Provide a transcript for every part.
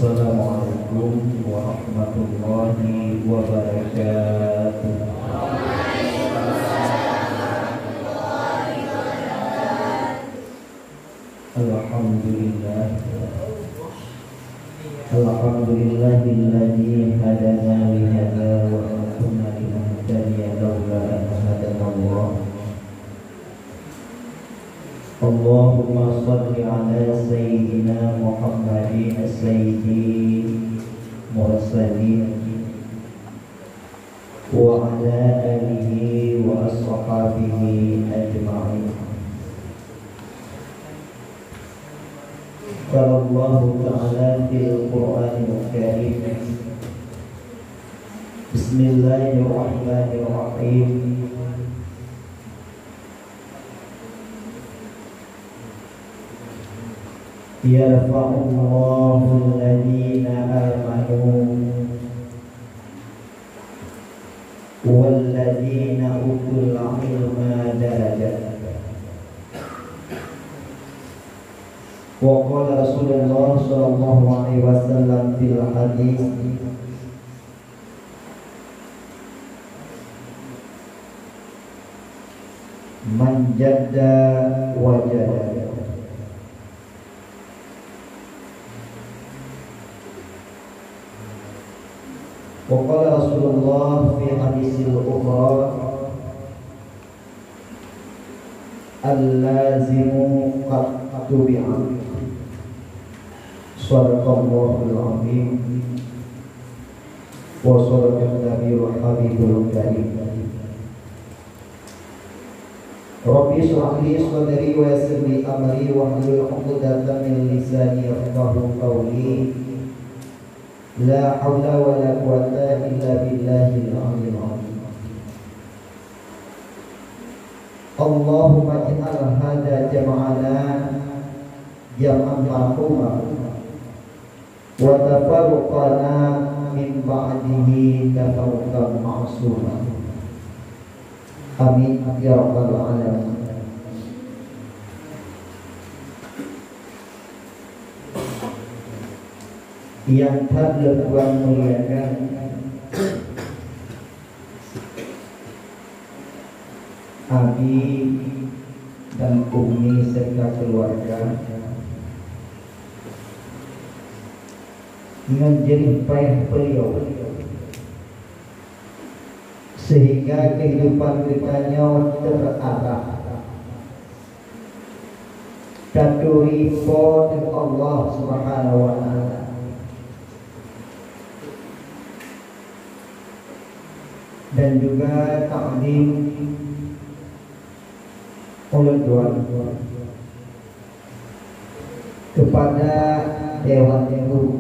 Assalamualaikum warahmatullahi wabarakatuh. Alhamdulillah. Alhamdulillahilladzi hadana li hadza wa ma kunna linahtadiya laula an hadana Allah. Allahumma shalli ala sayyidina Muhammadin sayyidi mursalin wa ala alihi wa ashabihi ajma'in. Qala Allah ta'ala fil Qur'anil Karim. Bismillahirrahmanirrahim. Yarfa'ullahu alladhina amanu walladhina utul ilma darajat. Wa qala Rasulullah sallallahu alaihi wasallam fil hadis man jadda wajada. Wa qala Rasulullah fi hadisil ukhra al-lazimu qad tubi'a. Sadaqallahul azim wa sadaqan nabiyul habibul karim. Rabbi shrah li sadri wa yassir li amri wa hlul 'uqdatam min lisani yafqahu qawli. La haula wa la quwwata illa billahil aliyyil azim. Allahumma ij'al hadha jam'ana jam'an marhuma wa tafarruqana min ba'dihi tafarruqan ma'suma. Amin ya rabbal alamin. Yang Tuhan muliakan, Abi dan Umi serta keluarga dengan jerih payah beliau sehingga kehidupan kita terarah daturi po dengan Allah Subhanahu wa ta'ala. Dan juga takdim oleh doa kepada Dewan Guru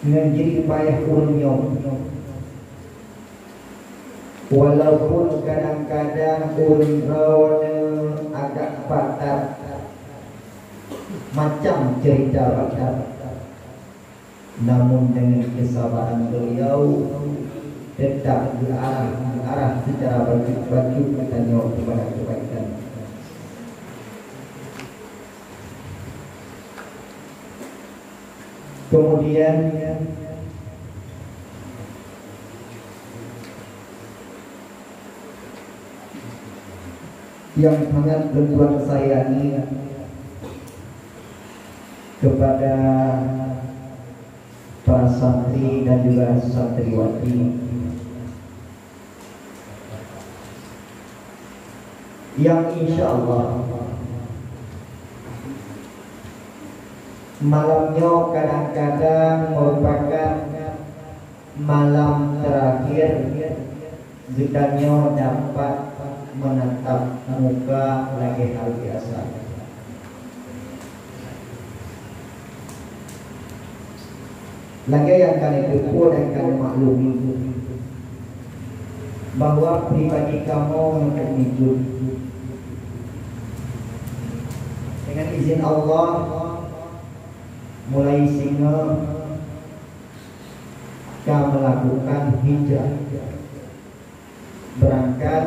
dengan jerih payah ulun, walaupun kadang-kadang ulun agak patah macam cerita patah, namun dengan kesabaran beliau tetap diarah secara baju katanya kepada kebaikan. Kemudian yang sangat berbuat sayangi kepada para santri dan juga santriwati yang insya Allah malamnya kadang-kadang merupakan malam terakhir kitanya dapat menatap muka lagi hal biasa. Lagi yang kami tegur dan kami maklumi bahwa pribadi kamu menjadi hidup dengan izin Allah, mulai singa kami melakukan hijrah berangkat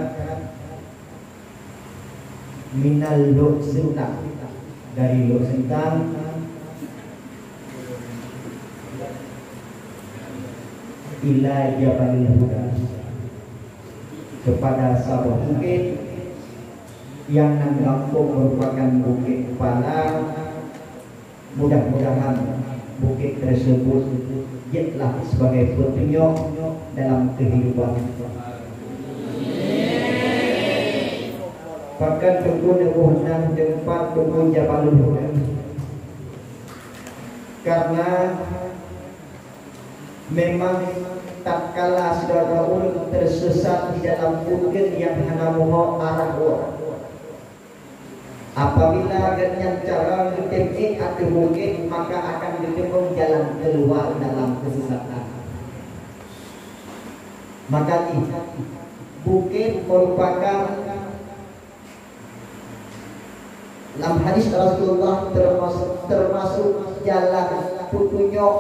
minal sunnah dari Lur Sengkang ila Jabalil Huda, kepada sebuah bukit yang Lampung merupakan bukit kepala. Mudah-mudahan bukit tersebut jadilah sebagai petunjuk dalam kehidupan. Bahkan Tugu Nebuhnan tempat Tugu Jabalul Huda, karena memang tak kala saudara ulun tersesat di dalam bukit yang hana moho arah orang. Apabila dengan cara ketepik atau bukit, maka akan ditemukan jalan keluar dalam kesesatan. Maka bukit merupakan dalam hadis Rasulullah termasuk jalan petunjuk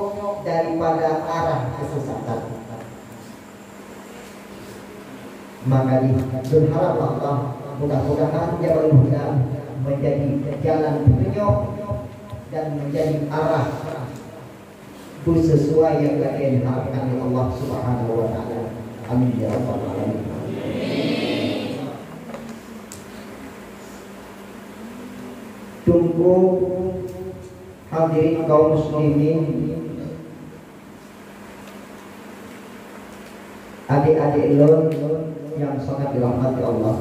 daripada arah kesesatan. Maka berharap Allah mudah-mudahan Jabalul Huda menjadi jalan petunjuk dan menjadi arah sesuai yang diharapkan oleh Allah Subhanahu wa taala. Amin ya rabbal alamin. Tunggu hadirin kaum muslimin, adik-adik lon yang sangat dirahmati Allah.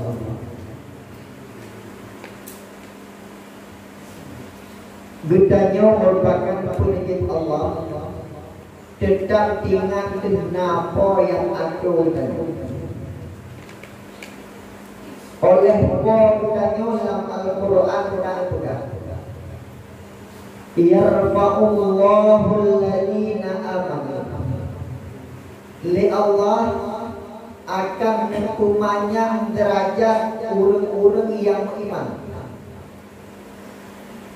Gedanya merupakan penizin Allah, tetap ingat kenapa yang ada tadi. Oleh gedanya dalam Al-Quran sudah yarfa'ullahu alladhina amanu. Li Allah akan mengkumanyang derajat orang-orang yang beriman.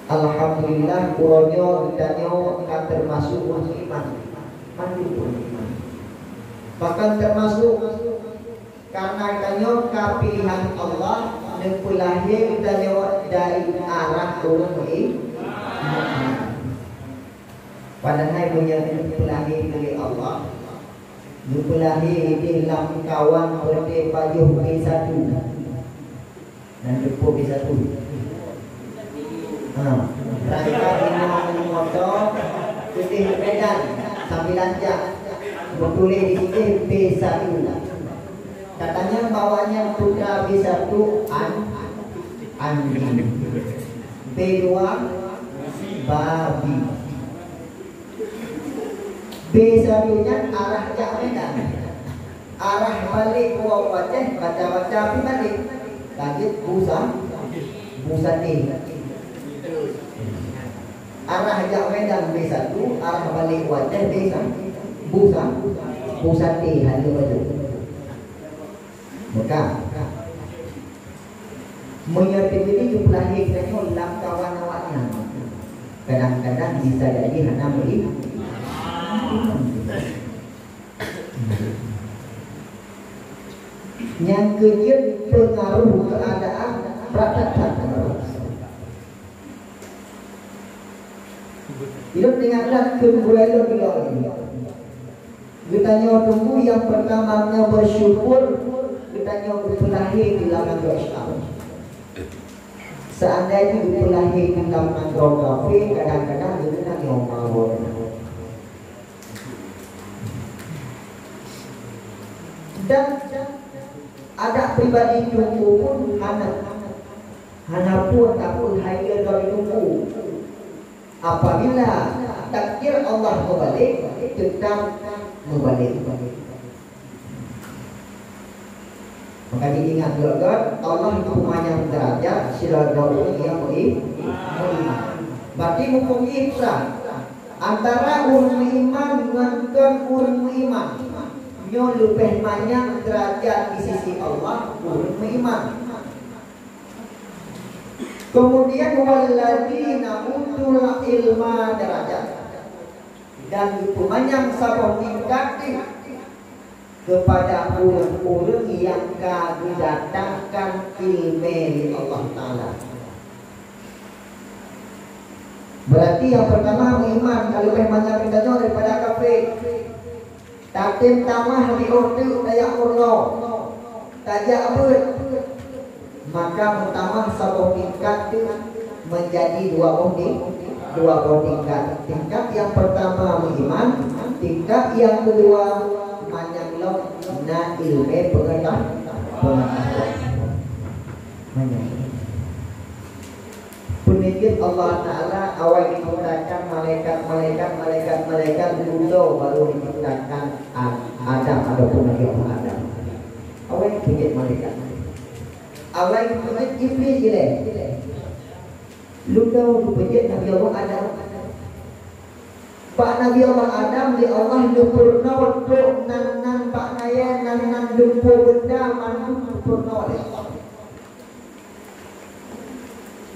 Alhamdulillah kuronyo danyo akan termasuk orang iman. Bahkan termasuk karena danyo kapilihan Allah nepulahi danyo dari arah orang iman. Padahal punya nepulahi dari Allah, nepulahi di dalam kawan berde payuh B1 dan depo B1. Mereka dengan motor putih Medan sambil lanjak bertulis di sini B1. Katanya bawanya putra B1 anjing, B2 babi, B1 nya arah jak Medan, arah balik Pulau Aceh baca-baca balik lanjut busa T. Arah jak Medan B1, arah balik Aceh B1, busa T hanya baju. Maka menyertai jumlah hikmahnya dalam kawan awaknya. Kadang-kadang bisa jadi hanya beli. Yang kedua pengaruh keadaan praktek. Hidup denganlah kebudayaan kita ini. Kita tunggu yang pertamanya bersyukur, kita berpelahi di dalam Islam. Seandainya berpelahi di dalam kafe, kadang-kadang kita ngomong. Dan ada pribadi tunggu pun hana pun takut hanya dari tunggu. Apabila takdir Allah berbalik, tetap berbalik. Maka diingat juga Allah hukumannya derajat silaturahmi yang beriman. Berarti hukum ihsan antara orang beriman dengan orang beriman. Nyo lebih banyak derajat di sisi Allah orang beriman. Kemudian walladzina utul ilma derajat, dan hukumannya sabah tingkati kepada orang-orang yang didatangkan ilmu Allah Ta'ala. Berarti yang pertama beriman. Kalau banyak kita jauh daripada kafir. Tatim tamah di ordu daya urno. Tajak abud. Maka pertama sabuk tingkat menjadi dua tingkat. Tingkat yang pertama beriman. Tingkat yang kedua manyaklok na ilme pengetahuan. Penijin Allah Ta'ala awal diciptakan malaikat dulu baru diciptakan Adam ataupun Nabi Allah Adam. Awal penijin malaikat. Awal penijin Iblis gila. Dulu penijin Nabi Allah Adam. Pak Nabi Allah Adam di Allah dupurna untuk nan Pak Naya nan dupur benda mandu dupurna oleh Allah.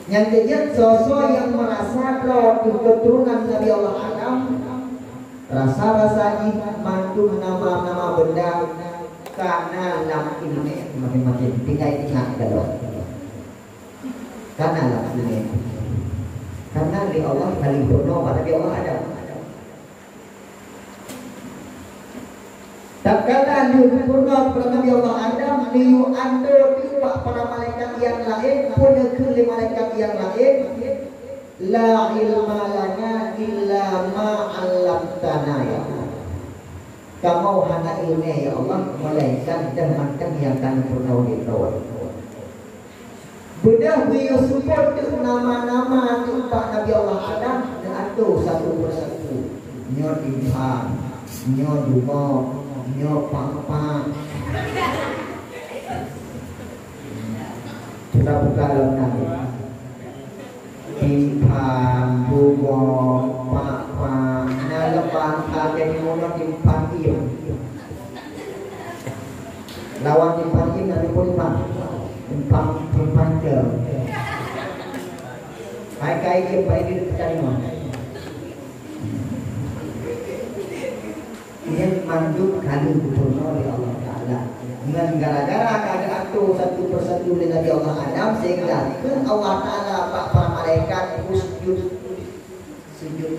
Yang ketiga sosok yang merasa roh keturunan Nabi Allah Adam rasa-rasa mandu nama-nama benda karena lam ilmu makin-makin tinggal dalam karena lam ilmu karena di Allah paling benar pada Nabi Allah Adam. Tak kala diukurna kepada Nabi Allah Adam liu ando tiba para malaikat yang lain punya ke malaikat yang lain la ilma lana illa ma 'allamtana ya. Kamu hana ilmu ya Allah malaikat dan macam yang kami pernah tahu. Bedah beliau sebut nama-nama tempat Nabi Allah Adam dan atur satu persatu. Nyo Tuhan, nyo Dumo, nyo Papa. Kita buka dalam Timpan, Dumo, Papa. Nah lepas ada di mana Timpan Im. Lawan Timpan Im nanti pun Timpan Jel. Hai dia baik di dekat mana? Dia manduk kali gubernur oleh Allah Ta'ala. Dengan gara-gara keadaan itu satu persatu oleh Nabi Allah Adam sehingga Allah Ta'ala para malaikat sujud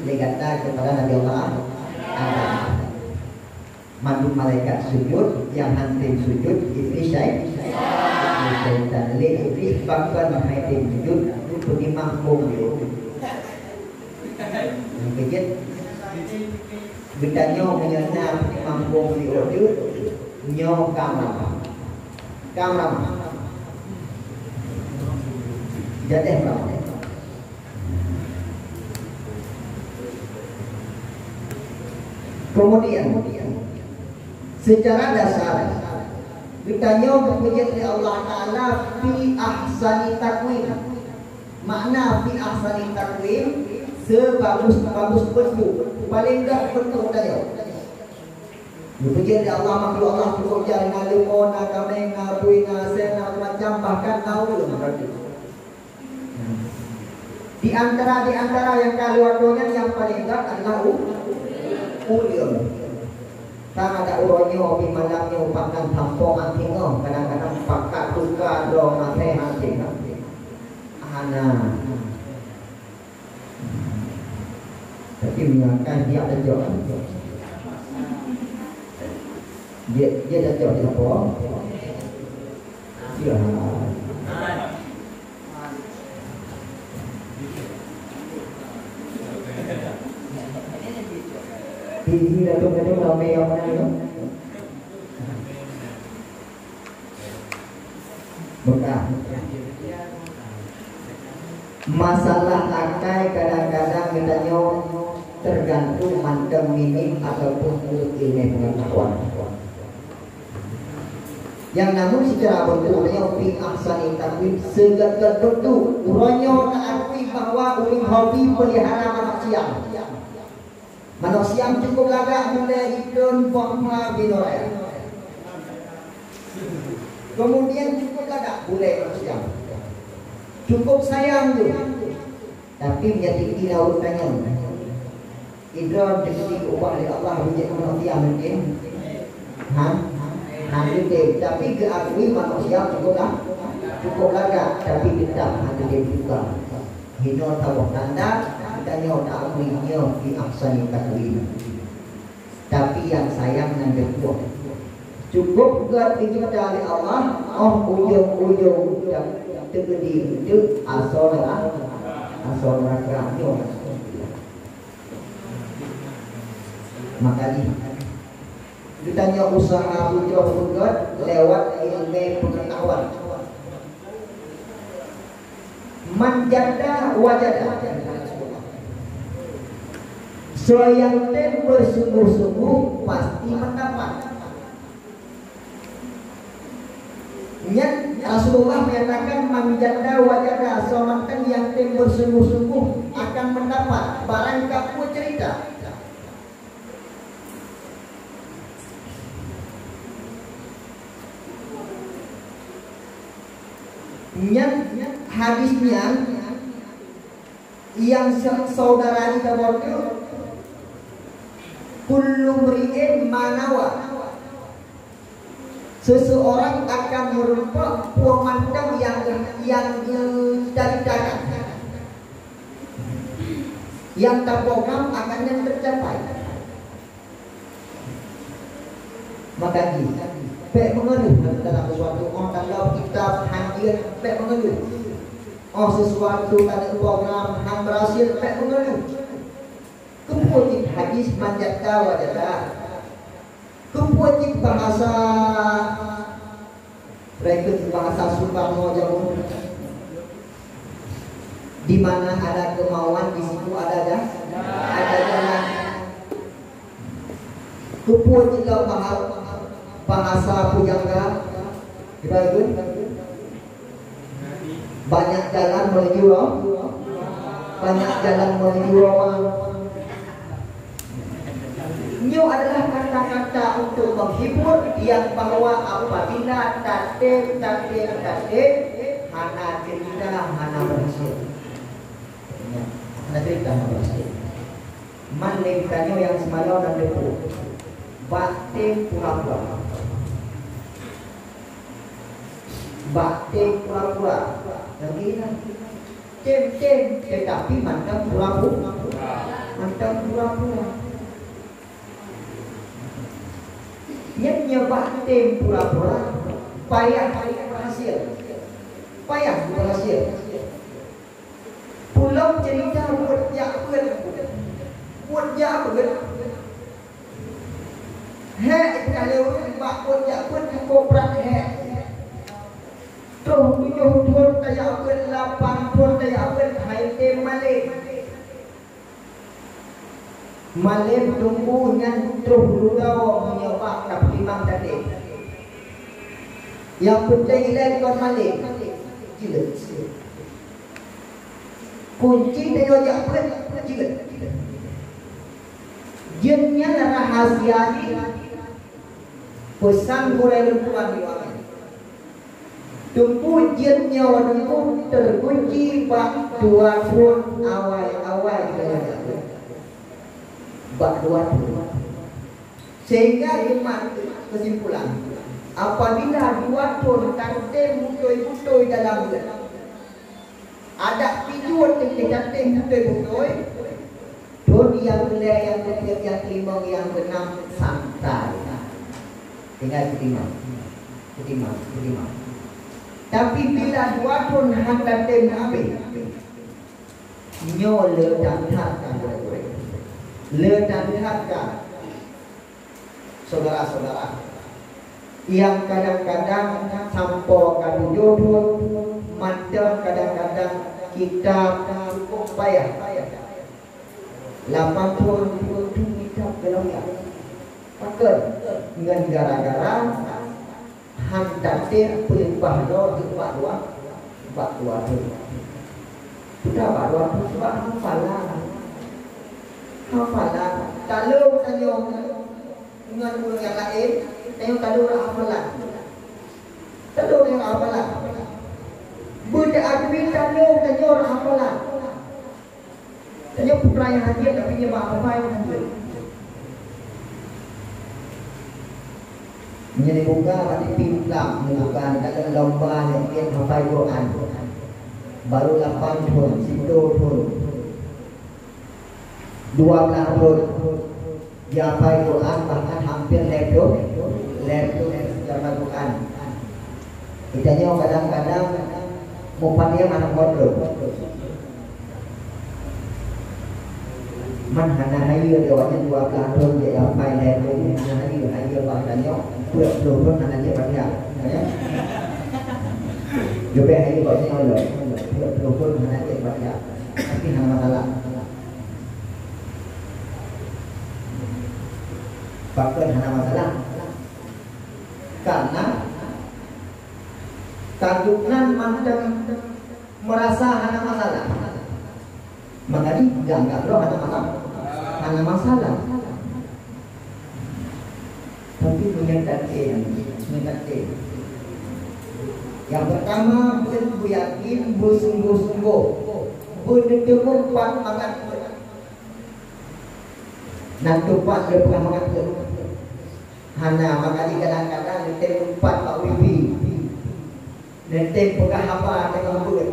legata kepada Nabi Allah Adam. Manduk malaikat sujud, yang hantim sujud, iblis syaitan. Iblis bahkan hantim sujud, itu penimang bom. Yang kejut benda nyo menyana mampu diurut nyo kamram jatih ram. Kemudian secara dasar kita nyo berpuji oleh Allah Ta'ala fi ahsani takwim. Makna fi ahsani takwim sebagus-bagus bentuk. Paling enggak bentuk saya. Berpujian di Allah makhluk Allah bekerja dengan limau, nak kameng, nak bui, nak sen, nak macam bahkan tahu berarti. Di antara yang keluarganya yang paling enggak adalah ulium. Tak ada uronyo, bimalamnya pakan tampongan tinggal, kadang-kadang pakat tukar dong mate hati. Ana. Tapi mengingatkan dia ada jawab. Dia ada jawab di apa? Ya. Ini dalam ramai yang mana itu? Bekah. Masalah akai kadang-kadang kita tergantung mandem minim ataupun ilmu pengetahuan. Yang namun secara bentuknya fi ahsani takwim segala bentuk uronyo akui bahwa uling hobi pelihara manusia. Manusia cukup lagak mulai hidun bahwa binore. Kemudian cukup lagak boleh manusia. Cukup sayang tu, tapi menjadi tidak urutannya. Idron jadi ubah oleh Allah menjadi manusia mungkin, mungkin. Tapi keakui manusia cukup lagak, tapi tidak ada dia juga. Hino tahu tanda Tanya tak berinya di ahsani takwim. Tapi yang sayang nanti buat. Cukup buat kita dari Allah. Oh ujung-ujung tergedi itu asal neraka. Makanya ditanya usaha ujung buat lewat ilmu pengetahuan. Manjada wajada. So yang bersungguh-sungguh pasti mendapat. Rasulullah menyatakan manjada wajada, seorang yang bersungguh-sungguh akan mendapat. Barang kamu cerita. Hadisnya yang saudara kita bawa kullu mri'in manawa. Seseorang akan merupakan pemandang yang dicari-cari, yang terprogram akan yang tercapai. Maka pek mengeluh dalam sesuatu orang kalau kita hadir pek mengeluh. Oh sesuatu dalam program yang berhasil pek mengeluh. Kemudian hadis manjata wajata. Kemudian bahasa Soekarno Jawa, di mana ada kemauan di situ ada jalan. Kemudian juga bahasa pujangga, banyak jalan menuju Roma. Nyo adalah kata-kata untuk menghibur yang bahwa apabila takdir hana cerita hana berhasil. Hana cerita hana berhasil. Man lengkanya yang semalam dan depu. Batin pura-pura. Batin pura-pura. Lagi cem tetapi mantap pura-pura. Mantap pura-pura. Yang nyebatin pura-pura payah berhasil. Pulau cerita buat jakun. Hek kalau bak buat jakun koprat hek. Terus tujuh tayakun 8 tayakun hai tem Malem tunggu dengan terus berudau menyebab kaplimang tadi. Yang penting ilahi tuan Malem. Gila. Kunci dia wajah apa? Gila. Jennya rahasia ni. Pesan kurai lupuan diwakan. Tunggu jennya wadungku terkunci bak 2 pun awal-awal kita. Bak 2 sehingga iman kesimpulan apabila 2 ton kanting mutoi dalam ada pijut kanting mutoi ton yang kedua yang ketiga yang kelima yang keenam santai tinggal ketima. Tapi bila 2 ton hang kanting habis nyo ledak lihatkan saudara-saudara yang kadang-kadang sampo kadu jodoh macam kadang-kadang kita cukup payah 80 kita belum ya pakai dengan gara-gara hantatir pelipah do bak dua kita bak dua sebab hafalan kalau tanya dengan guru yang lain tanya kalau hafalan benda admin tanya hafalan tanya putra yang hadir tapi dia apa yang hadir menjadi buka berarti pimplang bukan dalam lomba yang dia hafal Quran baru 8 tahun situ pun 12 tahun dia hafal Quran, bahkan hampir laptop sama Quran. Kitanya kadang-kadang mufat dia anak bodoh. Man hana hayu dewanya 12 tahun dia hafal laptop hana hayu bahkannya belum hana dia banyak. Juga hayu banyak loh. Belum hana dia banyak. Tapi hana masalah. Bahkan hana masalah. Karena kandungan mandang merasa hana masalah. Makanya enggak bro hana masalah. Tapi menyatakan. Yang pertama bu yakin bu sungguh-sungguh bu tempat makan. Nak tempat dia pernah makan. Hana makanya kadang-kadang nanti tempat Pak Wibi. Nanti pegah apa tengah ber.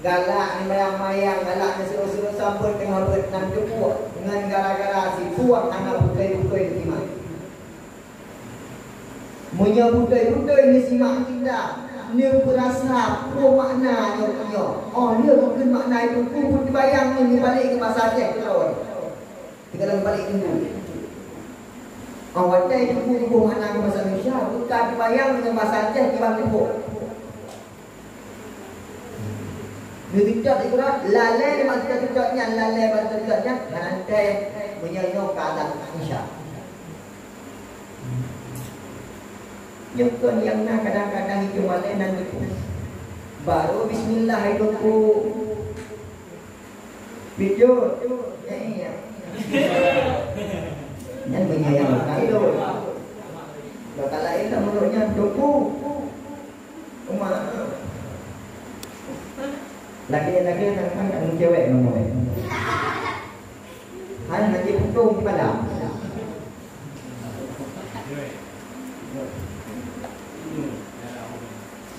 Galak ni mayang-mayang, galak ni seru-seru sambut tengah ber nan cukup. Dengan gara-gara si puak anak bukai-bukai ni simak. Munya bukai-bukai ni simak kita. Dia berasa pro makna dia punya. Oh dia mungkin makna itu pun dibayang ni balik ke masa Aceh tu lawan. Kita dalam balik dulu. Awak dah ibu makna ke bahasa Malaysia, bukan dibayang dengan bahasa Aceh di bang ibu. Dia tidak lalai bahasa tidaknya, lalai bahasa tidaknya, nanti menyayang keadaan Malaysia. Yang yang nak kadang-kadang itu malai nanti baru Bismillah hidupku video ya. Yang menyayang kaido. Kata lain tak menurutnya doku. Umar. Laki-laki kan cewek ngomong. Hai haji putung di Padang.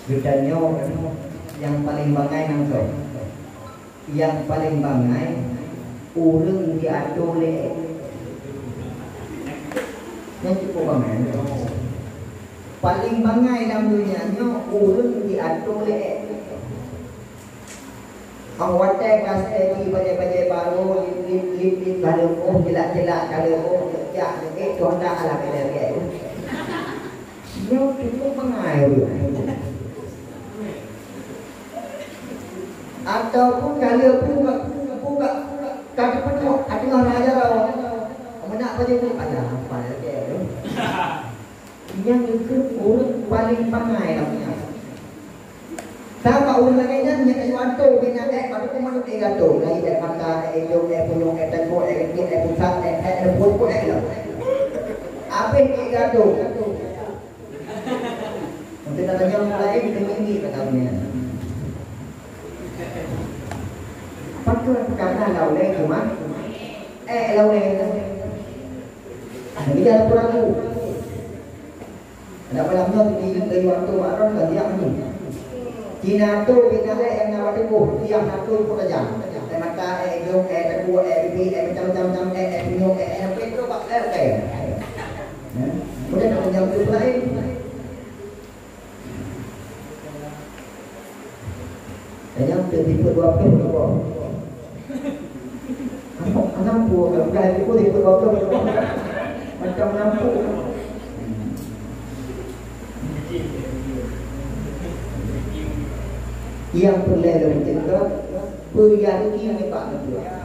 Bedanya yang paling bangai nangso. Yang paling bangai urang diatur le. Yang cukup bangai. Paling bangai dalam dunia nya urang diatur le. Ang watai kasih baje-baje baru lip kalau jelak-jelak kalau ya itu hendak ala kaya. Dia cukup bangai. Ataupun kalau buka kaki penuh ada orang ajar orang menak baca tu ada apa lagi yang itu urut paling bangai namanya sama urut lagi nya kayu anto punya pada komando gato lagi dak maka jom punyong tanpo pusat pun lah apa gato untuk tanya yang lain tinggi katanya. Patut karena laulai cuma laulai ini jalan perahu ada malamnya dari waktu maron dan dia ini Cina tu kita yang nawar tu tiang satu pun aja maka jom kedua bibi macam-macam punyong apa itu pak kemudian ada yang lain yang tertipu 20 Anak buah kalau itu di perkotaan macam lampu. Yang perlu kita beryakin Pak Ketua.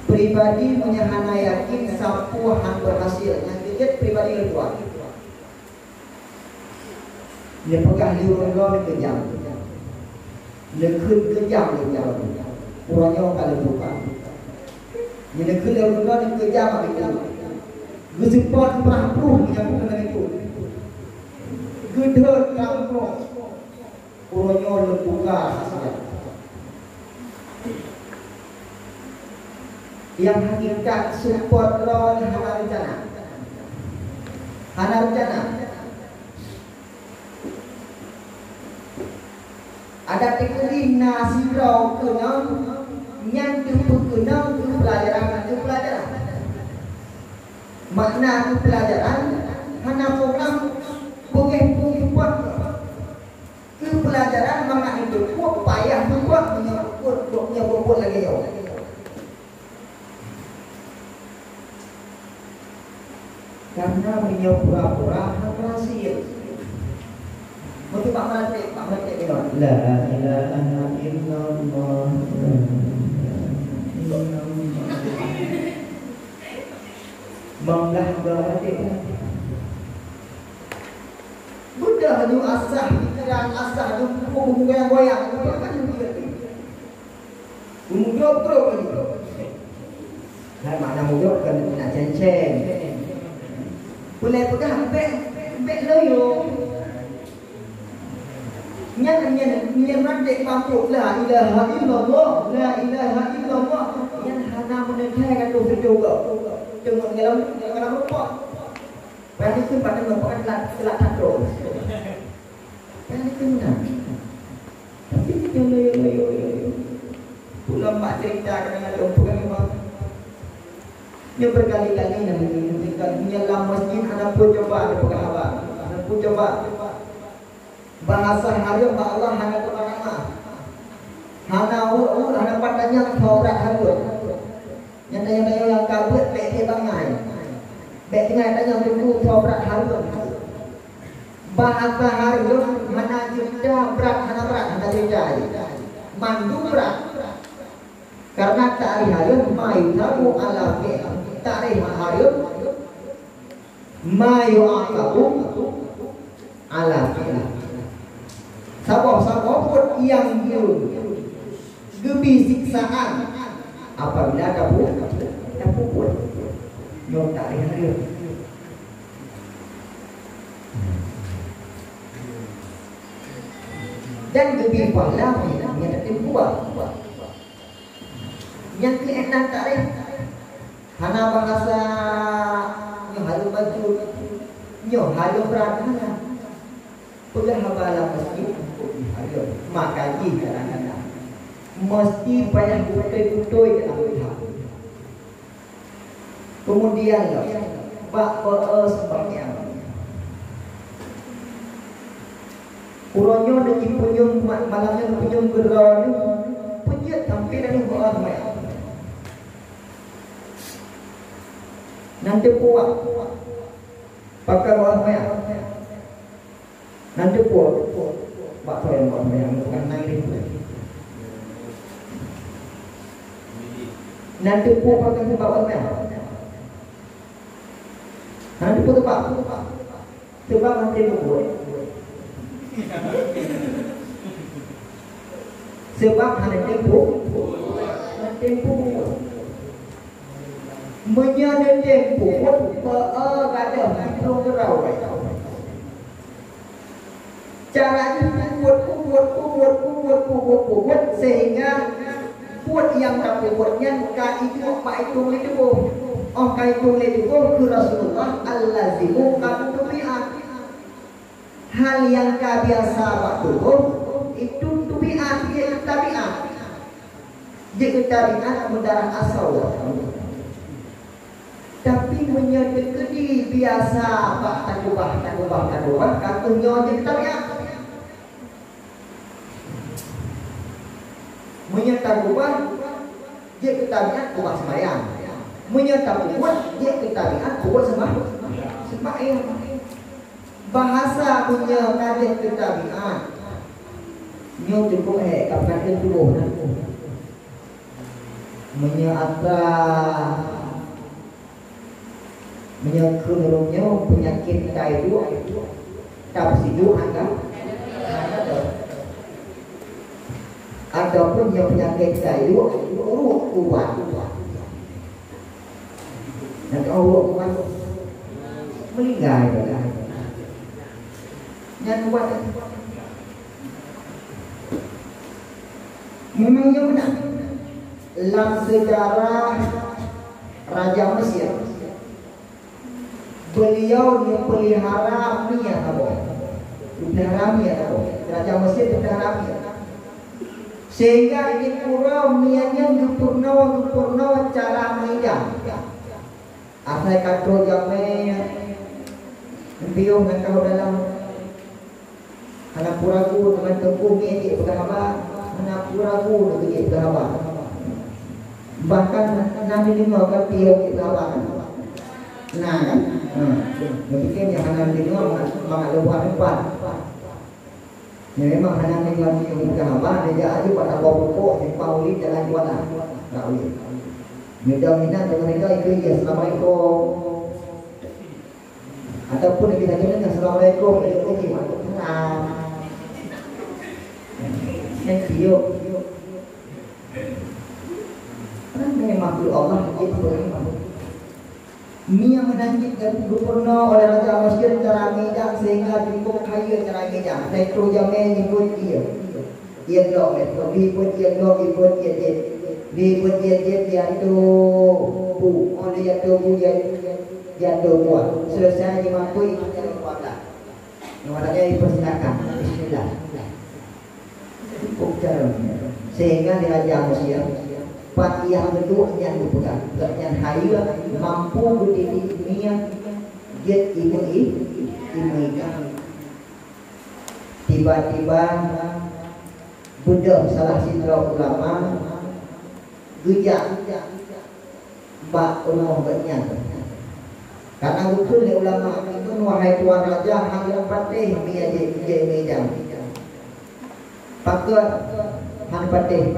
Pribadi punya hana yakin sapu han berhasil. Yang ketiga pribadi kedua. Dia pegang liur kejam. Dia kejam dia. Orangnya kalau buka. Jadi kalau dia kejam itu. Gesempot perahu yang bukan itu. Gedor kampung. Orangnya buka saja. Yang hakikat support lawan hana rencana. Hana rencana. Ada teknik nasi rau kenal Yang tu berguna tu pelajaran. Makna tu pelajaran hana program boleh buat tu pelajaran makna itu buat payah buat buat lagi jauh. Karena beliau pura-pura berhasil. Mungkin Pak Malik bilang la ilaha illallah. Banglah berhati. Buddha hanya asah, pikiran asah tu buku yang goyang. Mudok terus. Nah, makna mudok kan nak cenceng. Boleh pegang bek loyo. Nyan mandek pamuk la ilaha illallah, la ilaha illallah. Yang hana menentang tu juga. Tengok dalam rupa. Pada itu pada merupakan telah terus. Pada itu nak. Tapi kita loyo. Ulama cerita dengan pegang memang. Dia berkali-kali nanti dalam masjid anak pun coba ada pegang apa. Anak pun coba. Bahasa hari Allah hana kemana-mana. Hana hana padanya berat hari. Yang kabut bek dia bangai. Bek tengah tanya tunggu berat hari. Bahasa hari hana juda berat hana juda. Mandu berat. Karena tarikh hari mayu tahu ala ke. Tarikh hari mayu akabu ala ke. Sabah pun yang gebi siksaan apabila ada puput nyom tak hari dan gebi pahala yang tak buat yang keenak tarikh hana bahasa nyoh halu baju nyoh halu beradana pegang habala masjid maka kadang-kadang mesti banyak butoi dalam pihak. Kemudian bak sebabnya uronyo dan punyung malamnya punyung gerau ni punyut sampai dari buat mai. Nanti puak pakai buat mai. Nanti puak bak yang buat mai bukan naik nanti puak pakai buat mai. Nanti puak sebab nanti puak. Sebab hanya tempo menyada tempo kadang belum gerau caranya buat sehingga buat yang tak buatnya itu pak itu itu Rasulullah al-lazimu katubi'at hal yang kebiasa waktu itu tubi'at dia tabi'at jika tabi'at mendarah asal tapi menyedekati biasa pak takubah katanya jadi tabi'at menyedekati dia tabi'at kubah sembahyang menyedekati dia tabi'at kubah sembahyang bahasa punya kajian ketabian nyo cukup kapan tubuh menyata menyakirnya penyakit kaidu tapsidu ataupun yang penyakit kaidu kuat dan Allah kuat meninggal yang buat memangnya benar dalam sejarah Raja Mesir beliau pelihara Mia Raja Mesir pelihara Mia Sehingga ini pura mianya gupurno cara meja. Asal katro jamnya biung dan kau dalam anak puraku dengan tengku mianya berhaba, anak puraku dengan berhaba. Bahkan nanti lima kali dia berhaba. Nah kan, mungkin yang anak lima mak luar depan. Ya memang hanya tinggal di Kahaba, dia aja pada pokok yang pauli jalan jualan. Tak boleh. Minta dengan mereka itu ya assalamualaikum. Ataupun kita kena assalamualaikum itu gimana? Yang dia ini makhluk Allah itu Mia menanjitkan gubernur oleh Raja Mesir cara mijak sehingga cukup kaya cara mijak. Metro Jamen ikut dia. Dia dok metro, ikut dia dok, ikut dia jet. Ikut dia tu bu, oleh dia tu bu dia tu buat. Selesai dimampu itu jalan kuatlah. Namanya dipersilakan. Bismillah. Cukup cara sehingga di Raja Mesir Fatihah kedua yang dipegang, yang hayu mampu berdiri dunia, dia imui tiba-tiba Buddha salah satu ulama gejak bak ulama banyak. Karena betul ulama itu wahai tuan raja hanya patih dia medan. Patut han patih.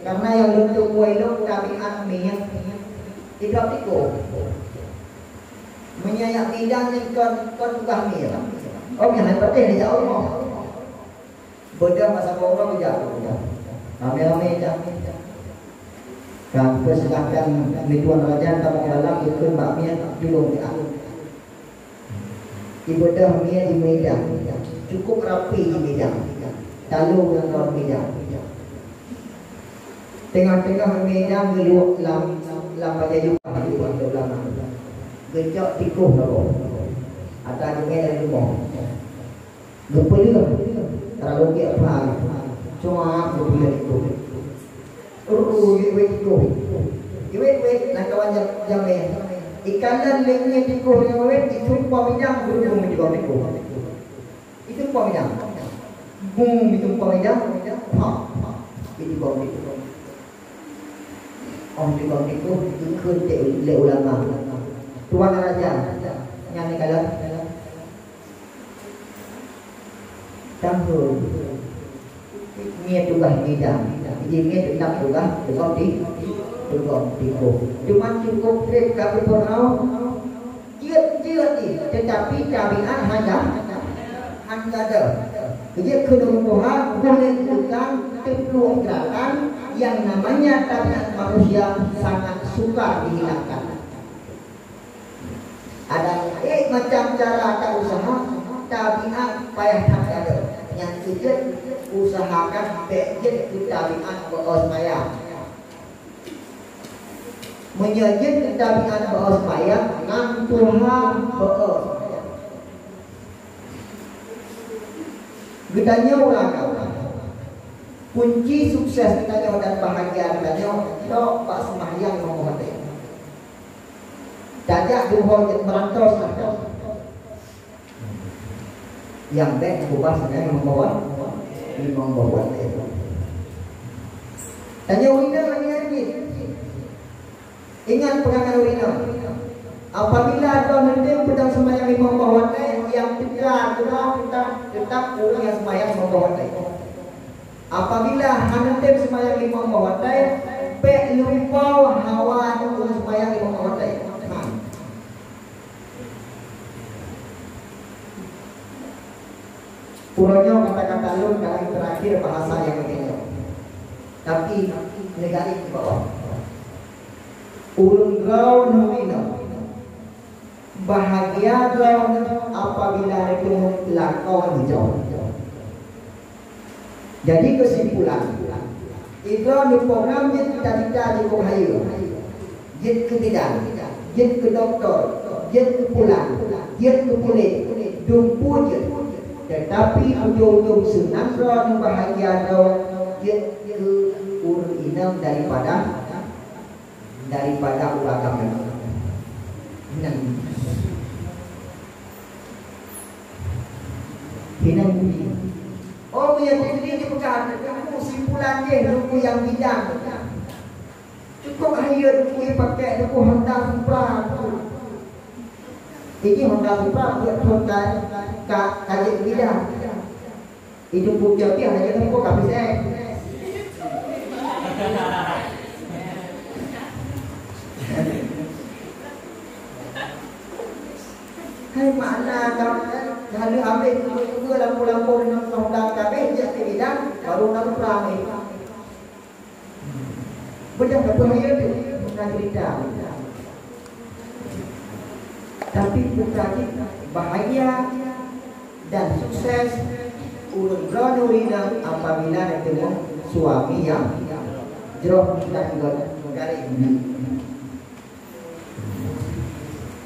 Karena yang untuk wailung tabiat minyak tidak tiko menyayak bidang yang kon tukah minyak. Oh yang penting dia Allah. Bodoh masa orang jauh. Ramai-ramai jauh. Kan persilahkan mituan raja tamu dalam ikut mbak minyak julung dia. Ibadah minyak di medan cukup rapi di medan. Talu yang non medan. Tengah-tengah medan geluak lam baca juga hidup ulama. Gejak tikuh lalu. Ada juga dari rumah. Gepelur. Terlalu dia apa? Cuma gepelur itu. Iwet tikuh. Iwet nak kawan jamai. Ikanan leknya tikuh iwet itu pamidang berhubung juga tikuh. Itu pamidang. Itu pamidang. Itu pamidang. Ông đi bằng cái cốt cứ khơi liệu làm mà tuan raja nhanh này cái lớn tam hưởng nghe tu gà nghe đàm gì nghe tu đàm tu gà tu con tí tu con tí cổ cuma cukup rek kami pernah chưa gì tetapi tabiat hanya ada jadi kedua boleh bukan kekeluargaan yang namanya tabiat manusia sangat suka dihilangkan. Ada macam cara tak usaha tabiat payah tak ada. Yang sujud usahakan bejit itu tabiat beosmaya. Menyejid tabiat beosmaya ngantuha beosmaya. Gedanya orang kunci sukses kita dan bahagia kita dok pak sembahyang memohon dajak duhur yang merantau yang baik berubah sebenarnya membawa tanya urina lagi ingat pegangan urina apabila ada nanti pedang sembahyang membawa yang tetap orang yang sembahyang membawa apabila hantem sembahyang lima mawatai pe lupa hawa untuk sembahyang lima mawatai. Puronya kata-kata lu kali terakhir bahasa yang ini. Tapi negara di bawah. Ulun grau nomino. Bahagia grau apabila itu lakon hijau. Jadi kesimpulan itu program jid cita-cita di Kohayu jid ke bidang jid ke doktor jid ke pulang jid ke kulit dumpu jid tetapi ujung-ujung senang roh bahagia roh jid ke urut inam daripada ulagam hinang budi. Oh, yang ini dia bukan simpulan dia, buku yang bidang. Cukup hanya buku yang pakai buku Honda Supra. Ini Honda Supra buat tuan kajian bidang. Itu buku dia hanya buku habis Hai mana kalau ambil juga lampu-lampu dengan Honda kabeh dia bidang baru nak perang ni. Benar tak bahaya tu nak cerita. Tapi bukan bahagia dan sukses urut bronurina apabila ketemu suami yang jauh dan dari ini.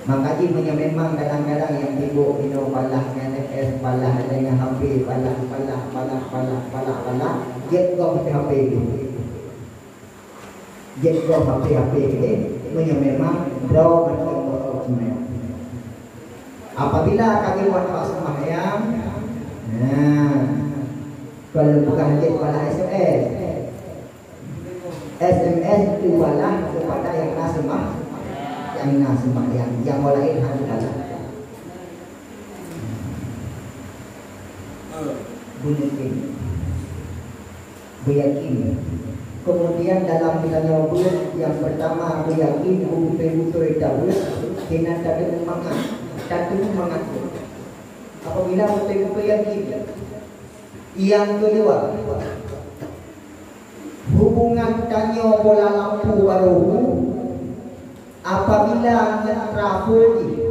Makanya memang kadang-kadang yang ibu minum balah NFS balah dengan HP balah jet go HP jet go HP memang draw macam apabila kami buat sembahyang kalau bukan jet balah SMS itu balah kepada yang nasmah yang mulai harus balas. Bunuhin, beryakin. Kemudian dalam misalnya yang pertama beryakin, betul-betul tahu, kena ada semangat, satu semangat. Apabila betul-betul yakin. Yang kedua, hubungan tanya bola lampu baru. Apabila trafo di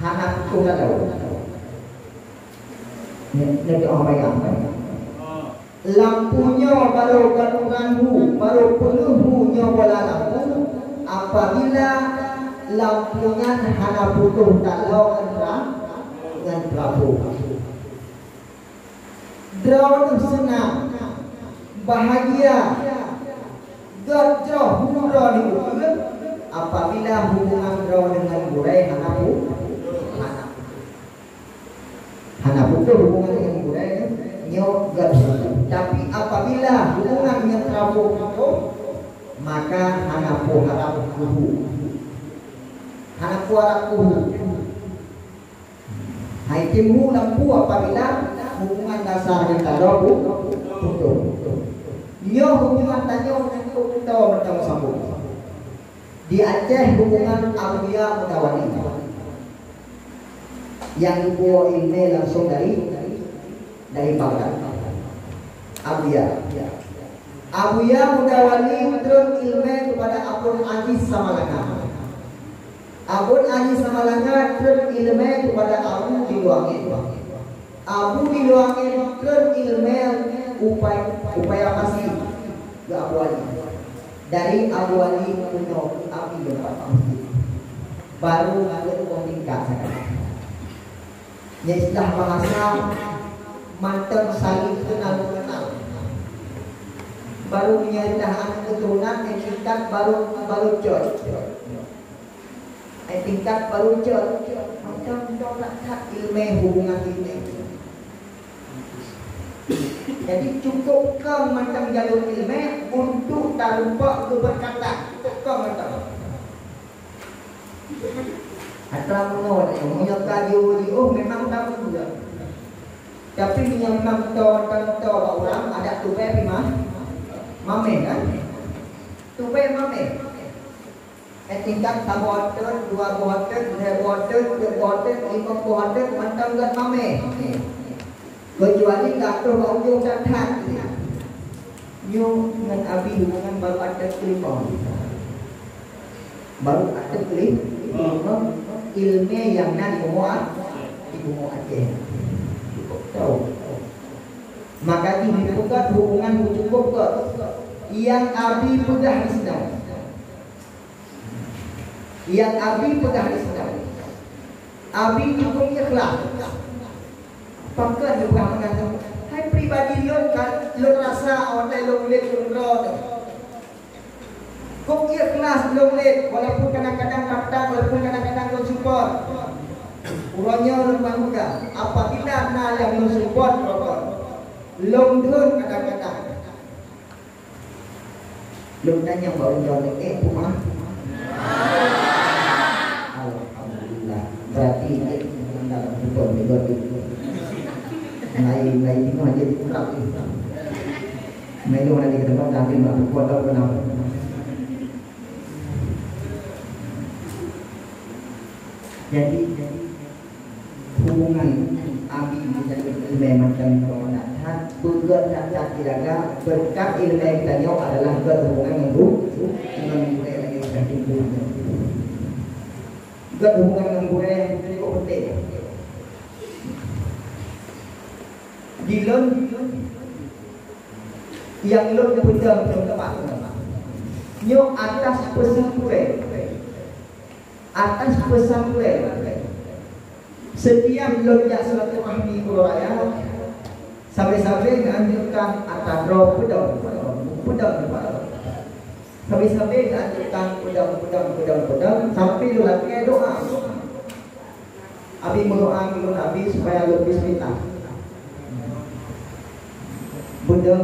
hanak tunggal tahu, nanti orang bayang. Lampunya baru ganggu, baru penuhnya bola lampu. Apabila lampunya hanak putus kalau dengan trafo, draw senang, bahagia, gajah hura di bulan. Apabila hubungan draw dengan burai hanapu itu hubungan dengan burai nyok gajah. Tapi apabila hubungan dengan trapo itu maka hanapu harap kuhu hanapu harap kuhu. Hai timu lampu apabila hubungan dasar dengan trapo putus. Nyo hubungan tanyo dengan itu bertemu sambung. Di Aceh hubungan Abuya Mudawali yang bawa ilmu langsung dari Baghdad. Abuya Mudawali terus ilmu kepada Abul Aziz Samalanga. Abul Aziz Samalanga terus ilmu kepada Abu Diluangin. Abu Diluangin terus ilmu upaya masih ke Abu Ali. Dari Abu Ali punya api berapa baru lalu tingkat sekarang. Ya istilah bahasa mantan saling kenal. Baru menyertahan keturunan tingkat baru jod. Tingkat baru jod. Macam tak ilmu hubungan ilmu. Jadi cukup kau macam jalur ilmu untuk tak lupa berkata. Kau macam atau menolak punya kayu memang tak juga. Tapi memang tahu orang ada tupai lima mame kan? Tupai mame. Tingkat satu water, dua water, tiga water, empat water, lima water, macam kan mame. Kecuali tak tahu ujung datang. Nyu dengan abi hubungan baru ada kelima. Baru ada kelima ilmu yang nanti ibu Aceh. Tahu. Maka ini bukan hubungan cukup ke yang abi pegang Islam. Yang abi pegang Islam. Abi cukup ikhlas. Pakai juga mengatakan, hai pribadi lo kan lo rasa orang lo boleh kontrol. Kau ikhlas lo boleh walaupun kadang-kadang datang, walaupun kadang-kadang lo support. Urangnya lo bangga. Apabila na yang lo support lo dun kadang-kadang. Lo nanya baru jawab rumah. Alhamdulillah. Berarti dalam betul betul. Naik tengok aja di kurang. Naik mana di tempat nanti nak buat apa kenapa? Jadi hubungan abi dengan ilmu macam mana? Bergerak dan tidak berkat ilmu kita ni adalah berhubungan dengan dengan budaya lagi penting. Berhubungan dengan budaya yang cukup penting. Dilon yang lon betul tempat. Nyo atas pesantren. Atas pesantren. Setiap lon yang silaturahmi Qur'an sampai-sampai menganjurkan atas roh pedang. Sampai-sampai menganjurkan pedang sampai lu lagi doa. Abi berdoa dulu Nabi supaya lu bismillah. Benda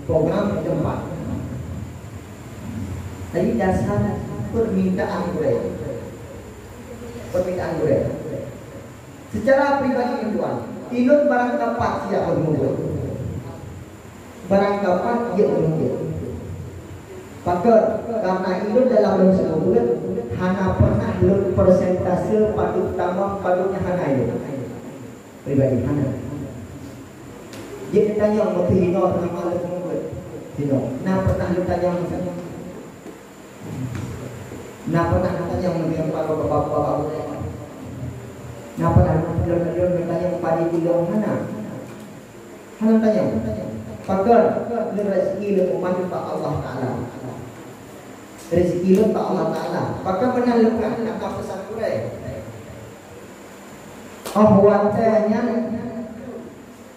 program tempat. Jadi dasar permintaan gue. Secara pribadi tuan, ilun barang dapat siapa menunggu. Barang dapat dia menunggu. Pakar karena ilun dalam dalam sebulan hanya pernah ilun persentase paduk tambah paduknya hanya ilun. Pribadi hanya. Dia tanya mau hino tentang malam semua. Hino. Nah pernah lu tanya macam nah pernah tanya mengenai bapak-bapak. Nah pernah lu tanya pada tiga mana? Hana tanya. Pakar lu rezeki lu umat Allah Taala. Rezeki lu Allah Taala. Pakar pernah lu nak pesan kurai. Awatnya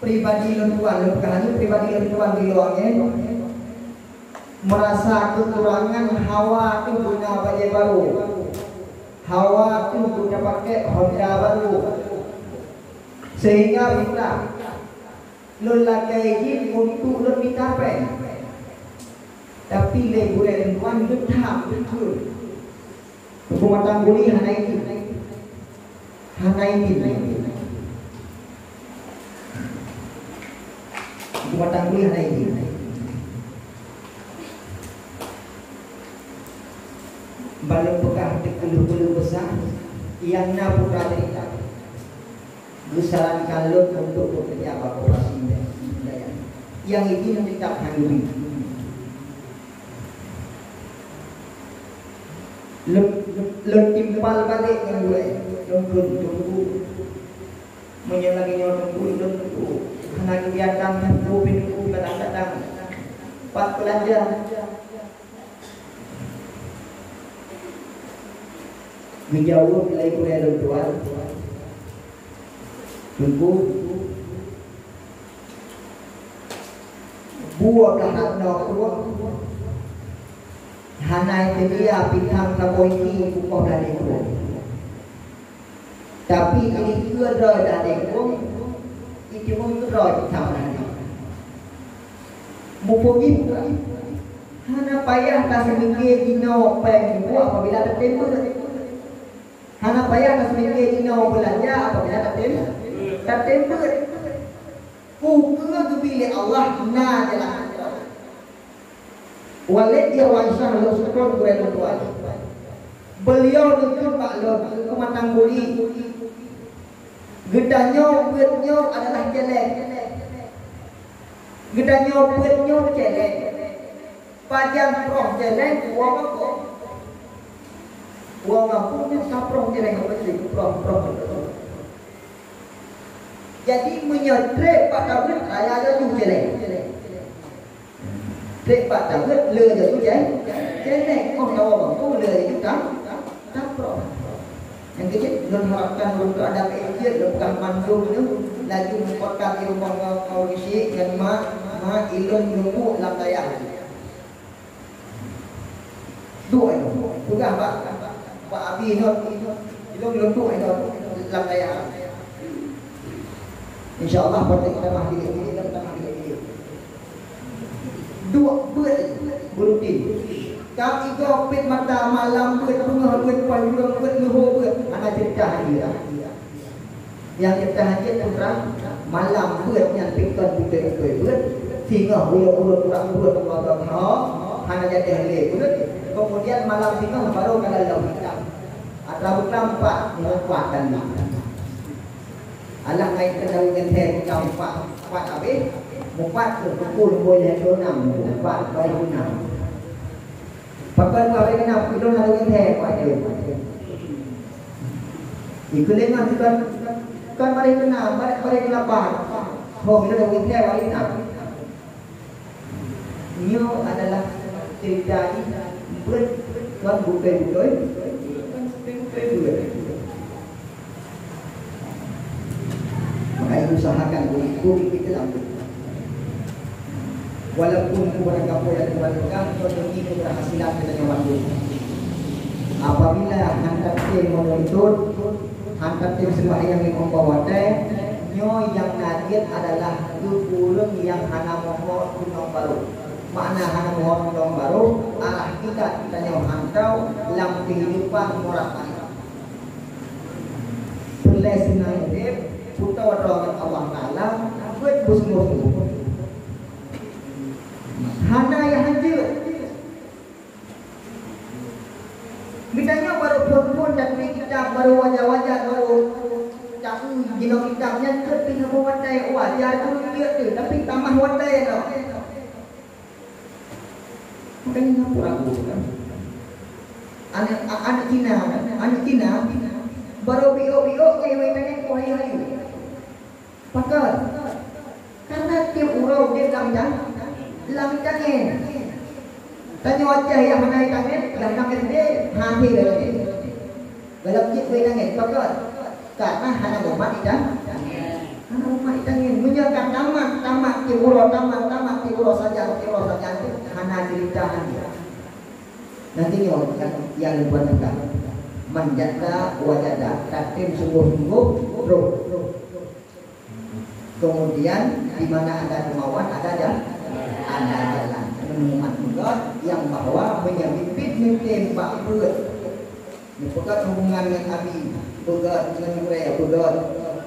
pribadi lentuan, bukan pribadi lentuan di luarnya merasa kekurangan hawa itu guna baju baru, hawa itu guna pakai Honda baru, sehingga kita lelaki untuk lebih capek, tapi lebih lentuan tetap betul. Rumah tangguli hana ini. Rumah tangga hanya ini. Balon pegang tekuluh besar yang na putra cerita. Besaran kalon untuk bekerja apa operasi daya. Yang ini menceritakan dulu. Timpal balik dengan gue. Tunggu. Menyelanginya tunggu. Hanya kegiatan pintu kadang-kadang pas belanja menjauh nilai kuliah tuan tunggu buah dah nak tuan hanya itu dia pitang kaboiki bukan dari tuan tapi ini juga dari tuan itu mungkin roh sama nanti. Mumpuni hana payah tak seminggu dino peng buat apabila tak tempat. Hana payah tak seminggu dino belanja apabila tak tempat. Hukum tu pilih Allah na jalan. Walid dia wansah lo sukron gue tuan. Beliau nunjuk maklum kematang buli. Gedanya buatnya adalah jelek. Gedanya buatnya jelek. Pajang proh jelek, uang apa? Uang apa ni saprong jelek apa sih? Proh. Jadi menyetrek pada benda ayah tu jelek. Trek pada benda le tu jelek. Jelek. Oh tahu bang tu le itu tak proh. Nanti non harapkan untuk ada keijat lepas mandung tu lagi memperkat di rumah kau isi dan ma ilun nunggu latayah. Dua itu, juga Pak Abi itu ilun dua itu latayah. InsyaAllah pada kita mahdi ini dan kita mahdi ini. Dua berutin. Kami gopit mata malam buat bunga buat payung buat luhu buat anak cerita dia. Yang cerita dia terang malam buat yang pikir buat singa buat kurang buat Allah hanya jadi hal buat. Kemudian malam singa baru kalau lalu hitam. Atau nampak menguatkan ni. Allah naik ke dalam genteng kau kuat habis. Muat pukul boleh donam muat baru donam. Pakai apa kena itu nak genteng kuat je. Ikulengan kan mereka kena mereka lapar. Oh itu nak genteng baru nak. Nyo adalah cerita ini bukan bukan. Maka usahakan bumi kita lampu. Walaupun kepada kapal dan kebalikkan, demi keberhasilan kita yang waktu. Apabila hantar tim menuntut, hantar tim sembahyang yang membawa teh, nyo yang nadit adalah gurung yang hana mohon gunung baru. Makna hana mohon gunung baru, arah kita nyo hantau dalam kehidupan murah ini. Perlesinan hidup, putar orang Allah Taala, buat busung-busung. Hana yang hancur. Misalnya baru pun dan kitab baru wajah-wajah baru cakap jino kitabnya keping watai wajah tu dia tu tapi tamah watai tu. Makanya nak ragu kan. Anak Cina baru bio kewenangan kau hai. Pakar. Karena tiap urau dia lang jangan. Tanya wajah yang mana tangan, yang tangan dia hati lagi. Kalau kita tangan, pakar. Karena hanya umat dah. Hanya umat tangan. Menjaga tamat tiwuro saja. Hanya cerita hanya. Nanti yang dibuat kita menjaga wajah katim sungguh-sungguh roh. Kemudian di mana ada kemauan ada jalan. Menemukan juga yang bahwa menyambit tembak berat. Bukan hubungan dengan Abi, bukan dengan mereka, bukan.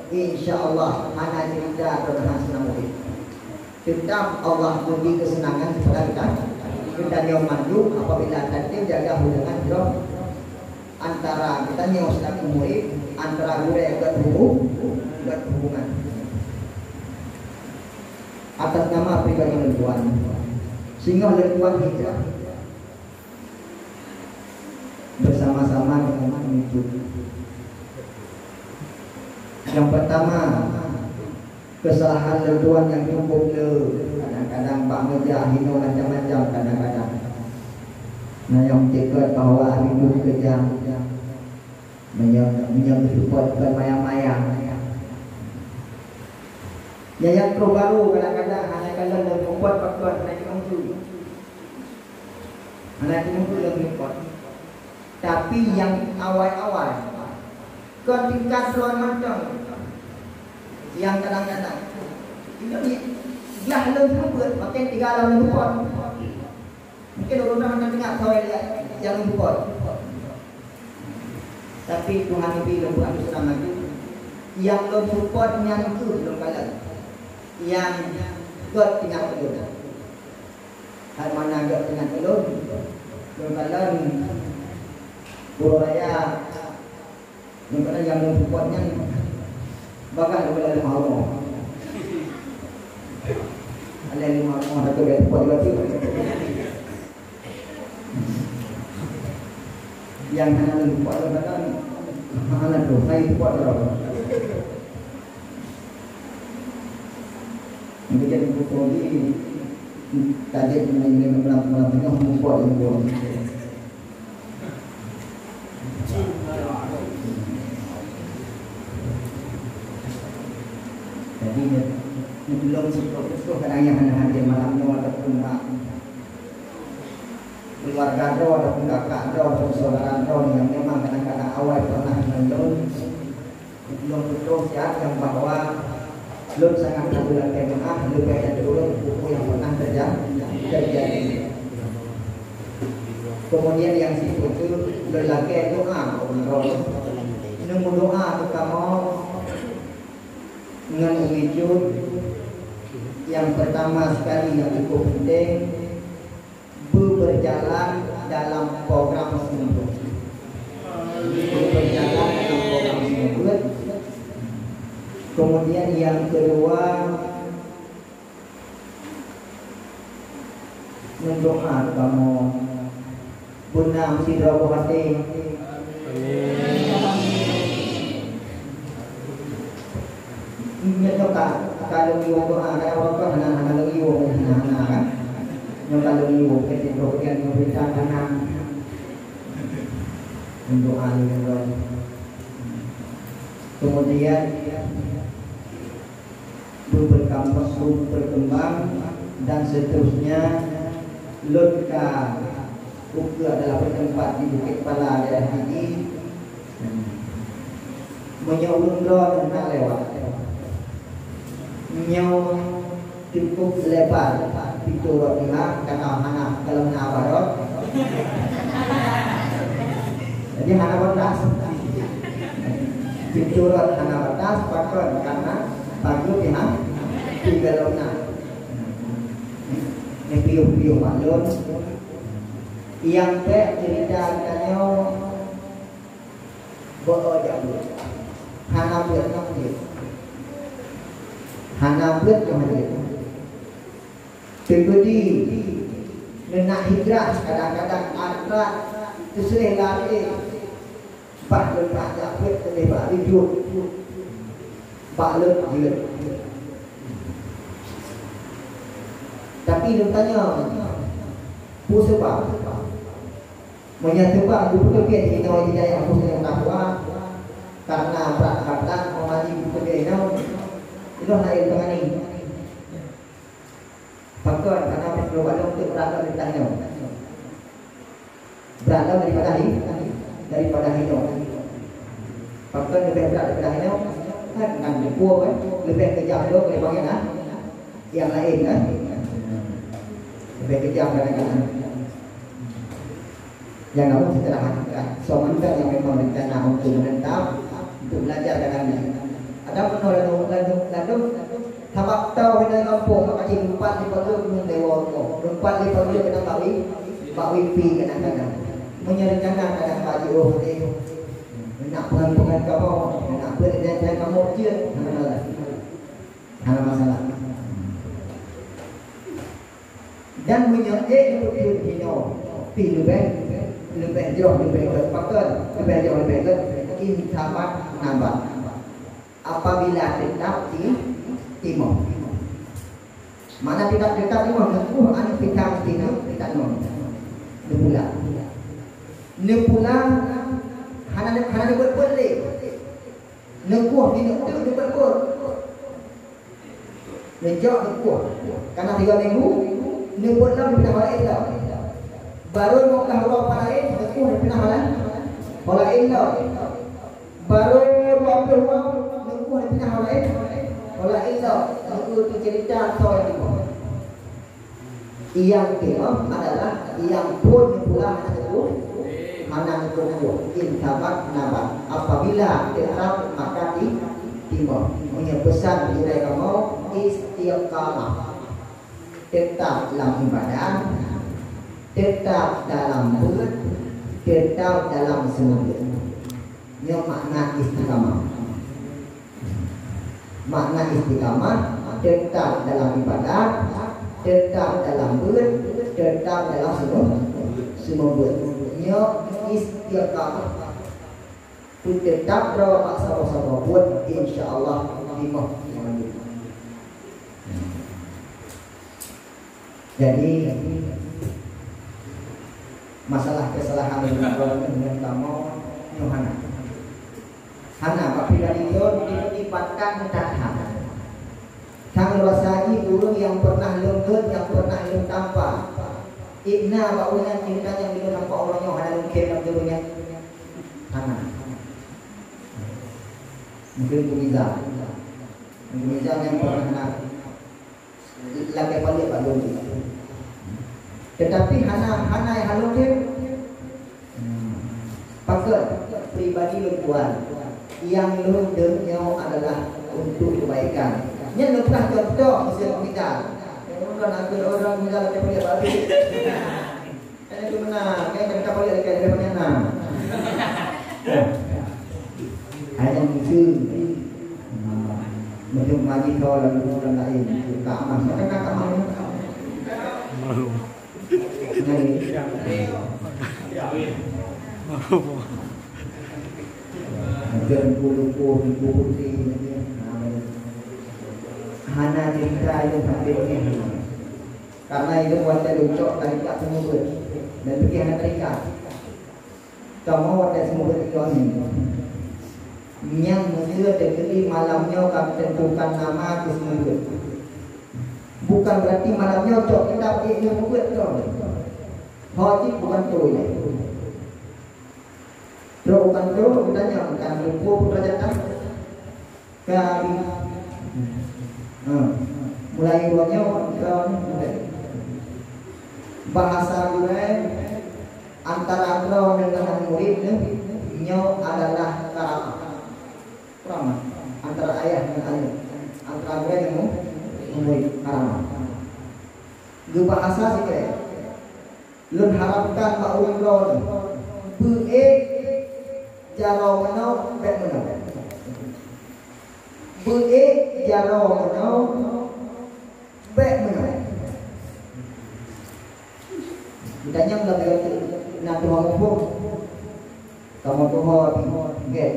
InsyaAllah hanya cerita tentang senang hidup. Tetap Allah memberi kesenangan kepada kita. Kita yang maju apabila tertib jaga hubungan roh antara kita yang sedang murid antara guru yang berhubungan. Atas nama pribadi Tuhan sehingga Tuhan hijrah bersama-sama dengan menuju. Yang pertama kesalahan Tuhan yang cukup kadang-kadang Pak Mujahino macam-macam kadang-kadang. Nah yang cekut bahwa hidup kejam menyebut bermayang-mayang. Yang baru kadang-kadang anak kalian yang membuat pakaian anak itu yang membuat. Tapi yang awal-awal ketika tuan macam yang kadang-kadang ini lah lebih buat makin 3 tahun membuat. Mungkin orang macam tengah tahu yang membuat. Tapi Tuhan lebih buat bersama itu yang membuat yang itu belum kalah. Yang God tinggal telur. Hal mana God tinggal telur? Berkalan Pulau Raya. Berkalan yang membuatnya bahkan berkalan Allah. Ada 5 orang satu buat lagi. Yang hanya membuat berkalan hanya tu saya buat orang. Kemudian buku ini tadi mengenai malam tengah membuat yang buat. Jadi belum itu kadang yang hadir malamnya ataupun keluarga do ataupun kakak do ataupun saudara do yang memang kadang-kadang awal pernah menelun belum betul siap yang bahwa belum sangat kabul jemaah lebih baik dulu buku yang pernah terjadi. Kemudian yang situ itu lelaki doa nunggu doa tu kamu dengan wujud yang pertama sekali yang cukup penting berjalan dalam program tersebut. Berjalan dalam program tersebut. Kemudian yang kedua mendoa kamu punam sidra hati. Ingat tak kalau ibu doa ada orang kan anak-anak ibu anak-anak kan yang kalau ibu kita program memberikan anak mendoa dengan kemudian berkembang dan seterusnya Lodka Uku adalah bertempat di Bukit Pala daerah ini menyambung dan lewat menyambung cukup lebar itu rodnya karena anak kalau nabarot jadi anak batas itu rod anak batas pakon karena pagi pihak tiga lona ini piu-piu malun yang cerita katanya bawa jauh hana buat dia hana buat dia terbudi nak hijrah kadang-kadang ada terserah lagi pak lepas dapat terlepas hidup pak lepas tapi dia tanya sebab menyatakan buku dia kita tidak yang aku sedang takwa karena berat memati buku dia itu naik tangan ini faktor karena perlu untuk berada di tangan berada daripada hidup faktor lebih berat daripada hidup kan dipua kan lebih kejam dulu lebih banyak yang lain kan lebih kejam kadang-kadang yang namun setelah hakikat sementara yang memang rencana untuk menentang untuk belajar kadang-kadang ada pun lalu sabab tahu kita kampung maka jadi empat lipat dulu dewa empat lipat dulu kena bawi pi kadang-kadang menyerencana kadang baju nak pengen kamu nak pengen kamu je hal masalah dan menyertai untuk dino pi lebih jauh lebih berpakaian lebih jauh lebih intabat nabat apabila tetap di timur mana tidak tetap timur anu kita tidak nepula hana buat boleh nekuah di itu buat nejak nekuah karena 3 minggu nepula pindah balik baru mau ke orang lain nekuah pindah balik baru waktu nekuah pindah balik itu cerita soal yang kedua adalah yang pun nepula hana nekuah intabat nabat apabila tetap maka di timur punya pesan di kamu istiqamah tetap dalam ibadah tetap dalam bulan tetap dalam semua ini makna istiqamah tetap dalam ibadah tetap dalam bulan tetap dalam semua bulan ini istiqamah tetap berapa sama-sama buat insyaallah lima. Jadi masalah kesalahan dengan kamu Hana apabila itu dilibatkan datang urang yang pernah leungeun, yang pernah leung tanpa. Ibna baunan cinta yang bila nampak orangnya ada mungkin dalam dunia. Anak. Mungkin Bumiza yang pernah lagi balik Pak Dodi. Tetapi hana yang halus dia pakai pribadi tuan yang lundengnya adalah untuk kebaikan. Yang lepas contoh misalnya kita, orang nak orang kita lagi balik balik. Ini tu benar, kita balik lagi daripada mana? Hanya mungkin macam maju kau lalu orang lain tak aman. Macam tak aman. Macam puluh putri hana cerita itu sampai ini. Karena itu wanita luncok tarikat semua dan pergi hana tarikat. Kamu wanita semua ini. Yang mesti degeri malamnya kami tentukan nama ke semua. Bukan berarti malamnya cok kita pergi ilmu buat tu. Haji bukan tu ini. Terus bukan tu kita nyangkan lupa putra jatah. Kami mulai buatnya bahasa gue antara kau dengan murid nyo adalah ramah antara ayah dan anak, antara gue dengan murid ramah. Gue bahasa sih kayak, lu harapkan pak urang buek jaro menau bet menau, buek jaro menau bet menau. Ditanya lagi nak tuh kamu tuh get.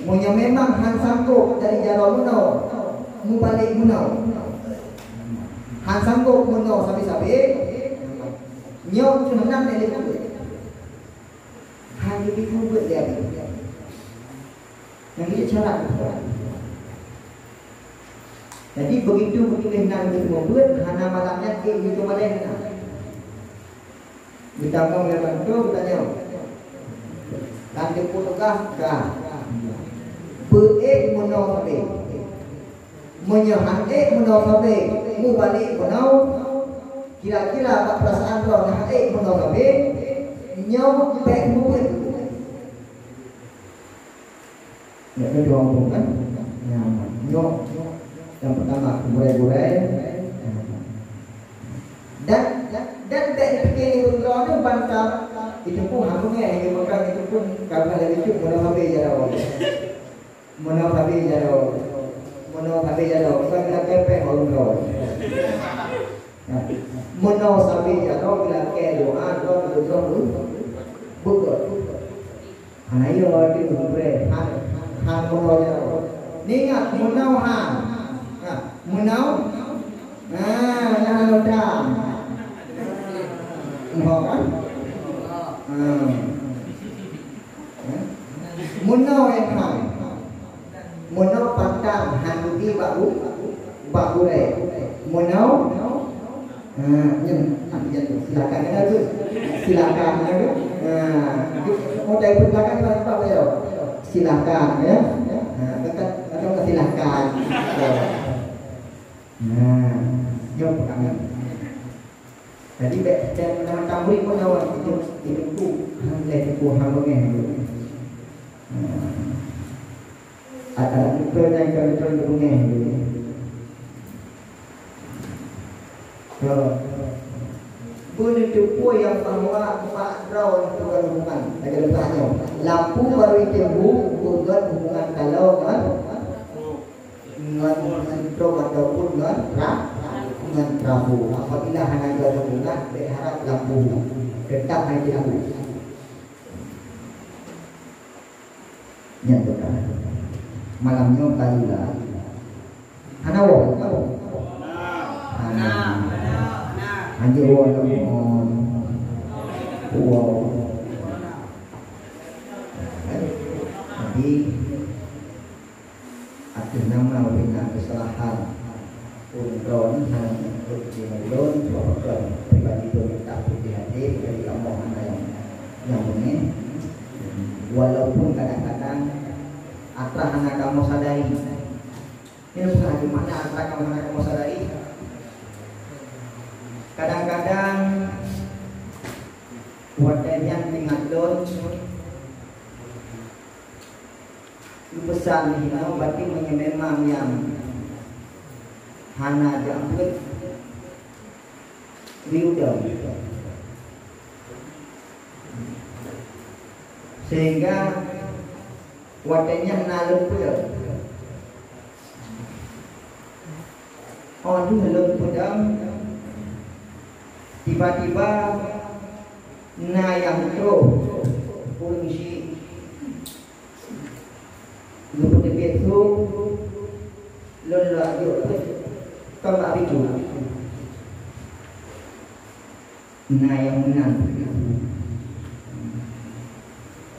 Munya memang han sanggup dari jaro menau, mu balik menau. Han sanggup menau sabi-sabi, nyok cunang dari kamu. Han lebih kuat dia. Yang itu cara. Jadi begitu hendak membuat hana malamnya itu malam. Kita mau membantu kita nyaw. Nanti putukah kah? Buek menau sabi, menyahan menau sabi, mu balik menau. Kira-kira apa perasaan kau nak menau sabi? Nyaw bek muat. Ya kan doang kan? Nyaw yang pertama burai-burai. Dan tak fikir orang tu bantah itu pun hamnya yang makan itu pun karena dari itu mana habis jaro bukan nak kepek orang mana habis jaro bila ke doa bukan ayo itu boleh han mana jaro ingat menau han menau jangan lupa kan? Munau yang ham, munau pandang handuki baru deh. Munau, silakan ada silakan ada. Mau dari belakang apa ya? Silakan ya. Atau silakan. Jom tangan. Jadi dan macam murid pun awak itu ku hamongnya. Ada pernah kalau punya. Boleh tu yang bahwa Pak Raul itu hubungan ada letaknya. Lampu baru itu bukan hubungan kalau kan dengan intro ataupun dengan Prabu. Apabila hanya ada hubungan, berharap lampu tetap hanya lampu. Yang pertama, malamnya kalilah. Hana wo, hana, anjir wo, Jadi, akhirnya melakukan kesalahan. Untuk di melon bukan pribadi itu minta hati dari omongan yang ini. Walaupun kadang-kadang atrah anak kamu sadari, ini bukan gimana atrah kamu sadari. Kadang-kadang wadahnya ingat don pesan ini berarti memang yang hana jangkut diudang sehingga wadahnya nalur pula oh itu nalur pedang tiba-tiba na yang itu polisi lupa debit itu lelah juga kalau itu na yang menang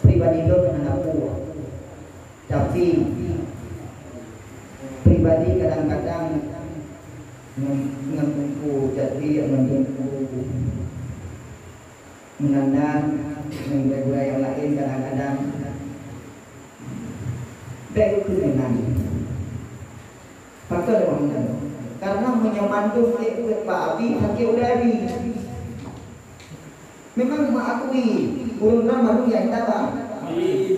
pribadi itu menang puas tapi pribadi kadang-kadang mengempu jadi mengempu menandang mengguna yang lain kadang-kadang baik itu menang faktor yang menang karena menyemandu oleh Pak Abi sakit udah habis memang mengakui urunan baru yang datang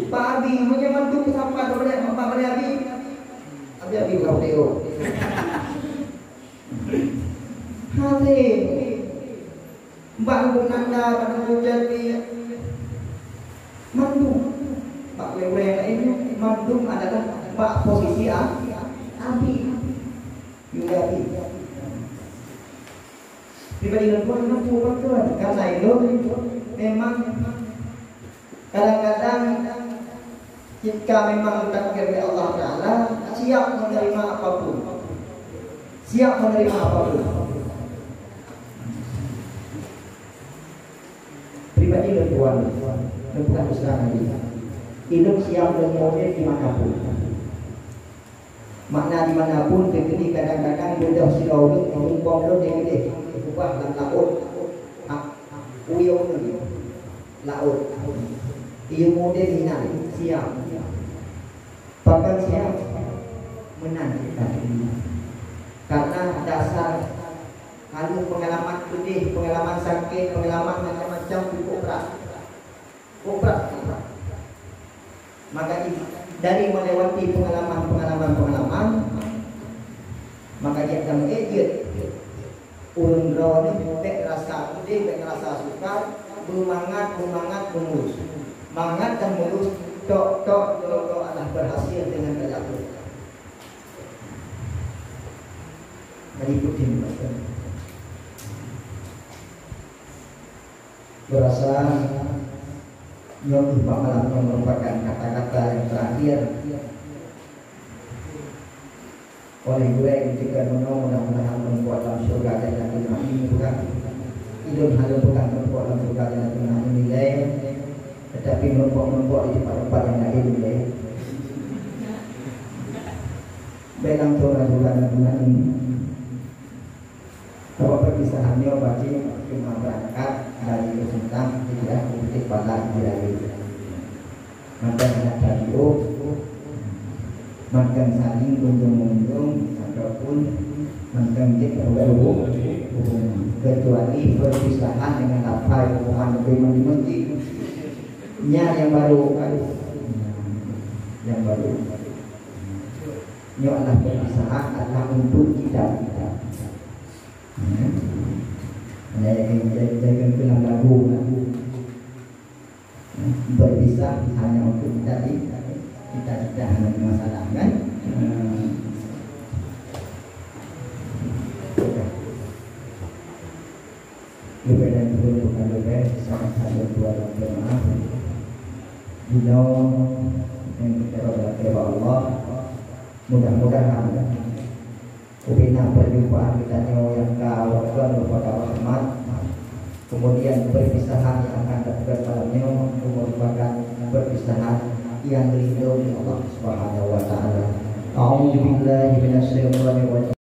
Pak Abi menyemandu sampai kepada Pak Abi Abi kau teo hadir Mbak Nanda pada jadi mandum Pak Lewe ini mandum adalah Pak posisi Abi Yudabi pribadi lepuan mampu betul karena itu memang kadang-kadang jika memang takdir dari Allah Ta'ala siap menerima apapun pribadi lepuan bukan usaha lagi hidup siap dan mobil dimanapun makna dimanapun begini kadang-kadang sudah silaulut mengumpang lo yang gede ubah dan laut uyung laut iya model ini siap bahkan siap menang karena dasar kalau pengalaman pedih, pengalaman sakit, pengalaman macam-macam koprak maka dari melewati pengalaman maka dia akan mengejut urun roh ni baik rasa pedih, baik rasa sukar bermangat mulus mangat dan mulus tok adalah berhasil dengan kejatuhan dari putin berasa yang malam yang merupakan kata-kata yang terakhir oleh gue yang juga mudah-mudahan membuat dalam surga dan nanti ini bukan hidup hanya bukan membuat dalam surga dan nanti nilai tetapi membuat di tempat-tempat yang lain nilai dalam surga juga dan ini kalau perpisahannya bagi cuma berangkat dari Sultan tidak untuk pada diri maka anak radio makan saling kunjung-kunjung ataupun makan cek hubungan kecuali perpisahan dengan apa hubungan lebih menjadi yang baru ini adalah perpisahan adalah untuk kita jangan bilang lagu berpisah hanya untuk kita hanya masalah kan lebih dan bukan lebih sangat dua jemaah bila yang kita berdoa Allah mudah-mudahan Ubina perjumpaan kita yang kau merupakan rahmat kemudian perpisahan yang akan terjadi malamnya merupakan perpisahan yang dilindungi Allah Subhanahu wa taala. A'udzubillahi minasyaitonir rajim.